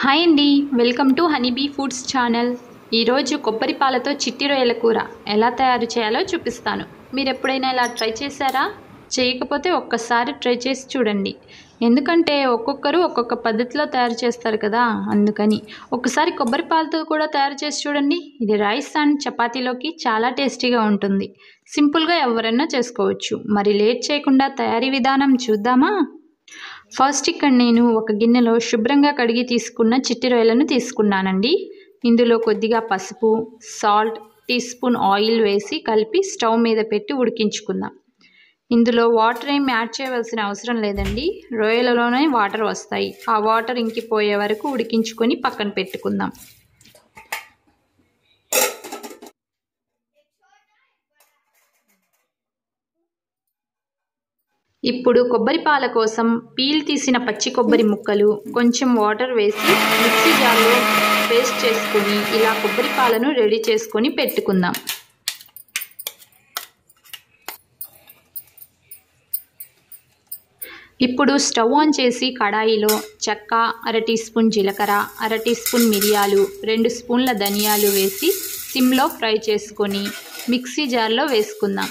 Hi అండి, welcome to honeybee foods channel. ఈరోజు కొబ్బరి పాలతో చిట్టి రొయ్యల కూర ఎలా తయారు చేయాలో చూపిస్తాను. మీరు ఎప్పుడైనా ఇలా ట్రై చేశారా? చేయకపోతే ఒక్కసారి ట్రై చేసి చూడండి. ఎందుకంటే ఒక్కొక్కరు ఒక్కొక్క పద్ధతిలో తయారు చేస్తారు కదా, అందుకని ఒకసారి కొబ్బరి పాలతో కూడా తయారు చేసి చూడండి. ఇది రైస్ అండ్ చపాతీలోకి చాలా టేస్టీగా ఉంటుంది. సింపుల్గా ఎవరైనా చేసుకోవచ్చు. మరి లేట్ చేయకుండా తయారీ విధానం చూద్దామా? ఫస్ట్ ఇక్కడ నేను ఒక గిన్నెలో శుభ్రంగా కడిగి తీసుకున్న చిట్టి రొయ్యలను తీసుకున్నానండి. ఇందులో కొద్దిగా పసుపు, సాల్ట్, టీ స్పూన్ ఆయిల్ వేసి కలిపి స్టవ్ మీద పెట్టి ఉడికించుకుందాం. ఇందులో వాటర్ ఏం యాడ్ చేయవలసిన అవసరం లేదండి, రొయ్యలలోనే వాటర్ వస్తాయి. ఆ వాటర్ ఇంకిపోయే వరకు ఉడికించుకొని పక్కన పెట్టుకుందాం. ఇప్పుడు కొబ్బరి పాల కోసం పీల్ తీసిన పచ్చి కొబ్బరి ముక్కలు, కొంచెం వాటర్ వేసి మిక్సీ జార్లో పేస్ట్ చేసుకొని ఇలా కొబ్బరి పాలను రెడీ చేసుకొని పెట్టుకుందాం. ఇప్పుడు స్టవ్ ఆన్ చేసి కడాయిలో చెక్క, అర టీ స్పూన్ జీలకర్ర, అర టీ స్పూన్ మిరియాలు, 2 స్పూన్ల ధనియాలు వేసి సిమ్లో ఫ్రై చేసుకొని మిక్సీ జార్లో వేసుకుందాం.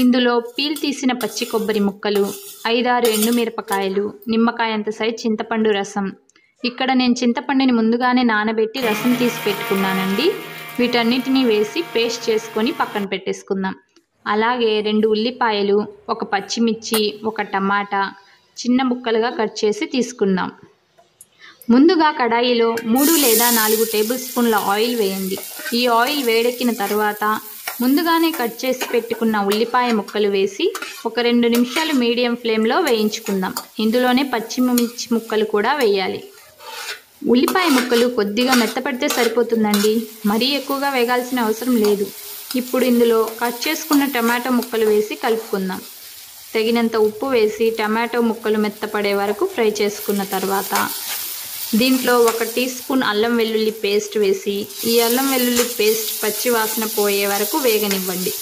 ఇందులో పీల్ తీసిన పచ్చి కొబ్బరి ముక్కలు, 5-6 ఎండుమిరపకాయలు, నిమ్మకాయంత సైజ్ చింతపండు రసం. ఇక్కడ నేను చింతపండుని ముందుగానే నానబెట్టి రసం తీసి పెట్టుకున్నానండి. వీటన్నిటిని వేసి పేస్ట్ చేసుకొని పక్కన పెట్టేసుకుందాం. అలాగే 2 ఉల్లిపాయలు, 1 పచ్చిమిర్చి, 1 టమాటా చిన్న ముక్కలుగా కట్ చేసి తీసుకుందాం. ముందుగా కడాయిలో 3 లేదా 4 టేబుల్ స్పూన్ల ఆయిల్ వేయండి. ఈ ఆయిల్ వేడెక్కిన తర్వాత ముందుగానే కట్ చేసి పెట్టుకున్న ఉల్లిపాయ ముక్కలు వేసి ఒక 2 నిమిషాలు మీడియం ఫ్లేమ్లో వేయించుకుందాం. ఇందులోనే పచ్చిమిర్చి ముక్కలు కూడా వేయాలి. ఉల్లిపాయ ముక్కలు కొద్దిగా మెత్తపడితే సరిపోతుందండి, మరీ ఎక్కువగా వేగాల్సిన అవసరం లేదు. ఇప్పుడు ఇందులో కట్ చేసుకున్న టమాటో ముక్కలు వేసి కలుపుకుందాం. తగినంత ఉప్పు వేసి టమాటో ముక్కలు మెత్తపడే వరకు ఫ్రై చేసుకున్న తర్వాత దీంట్లో 1 టీ స్పూన్ అల్లం వెల్లుల్లి పేస్ట్ వేసి ఈ అల్లం వెల్లుల్లి పేస్ట్ పచ్చి వాసన పోయే వరకు వేగనివ్వండి.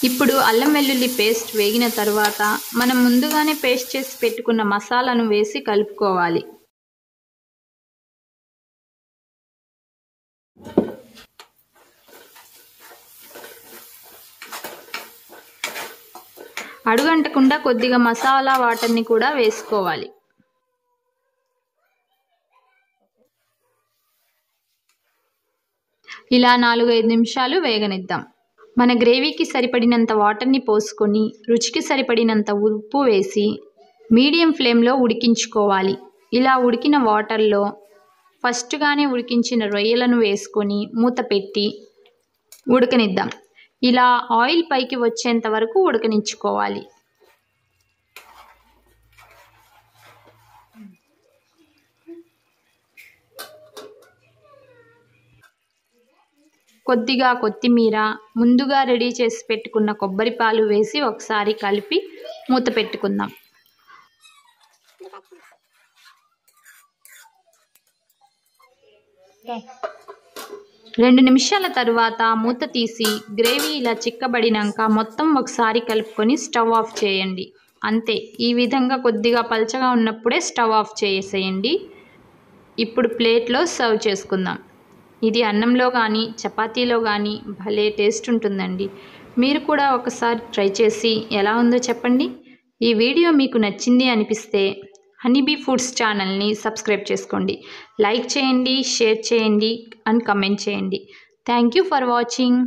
ఇప్పుడు అల్లం వెల్లుల్లి పేస్ట్ వేగిన తర్వాత మనం ముందుగానే పేస్ట్ చేసి పెట్టుకున్న మసాలాను వేసి కలుపుకోవాలి. అడుగంటకుండా కొద్దిగా మసాలా వాటర్ని కూడా వేసుకోవాలి. ఇలా 4-5 నిమిషాలు వేగనిద్దాం. మన గ్రేవీకి సరిపడినంత వాటర్ని పోసుకొని రుచికి సరిపడినంత ఉప్పు వేసి మీడియం ఫ్లేమ్లో ఉడికించుకోవాలి. ఇలా ఉడికిన వాటర్లో ఫస్ట్గానే ఉడికించిన రొయ్యలను వేసుకొని మూత పెట్టి ఉడకనిద్దాం. ఇలా ఆయిల్ పైకి వచ్చేంత వరకు ఉడకనించుకోవాలి. కొద్దిగా కొత్తిమీర, ముందుగా రెడీ చేసి పెట్టుకున్న కొబ్బరి పాలు వేసి ఒకసారి కలిపి మూత పెట్టుకుందాం. రెండు నిమిషాల తర్వాత మూత తీసి గ్రేవీ ఇలా చిక్కబడినాక మొత్తం ఒకసారి కలుపుకొని స్టవ్ ఆఫ్ చేయండి. అంతే, ఈ విధంగా కొద్దిగా పల్చగా ఉన్నప్పుడే స్టవ్ ఆఫ్ చేసేయండి. ఇప్పుడు ప్లేట్లో సర్వ్ చేసుకుందాం. ఇది అన్నంలో కానీ చపాతీలో కానీ భలే టేస్ట్ ఉంటుందండి. మీరు కూడా ఒకసారి ట్రై చేసి ఎలా ఉందో చెప్పండి. ఈ వీడియో మీకు నచ్చింది అనిపిస్తే హనీబీ ఫుడ్స్ ఛానల్ని సబ్స్క్రైబ్ చేసుకోండి, లైక్ చేయండి, షేర్ చేయండి అండ్ కమెంట్ చేయండి. Thank you for watching.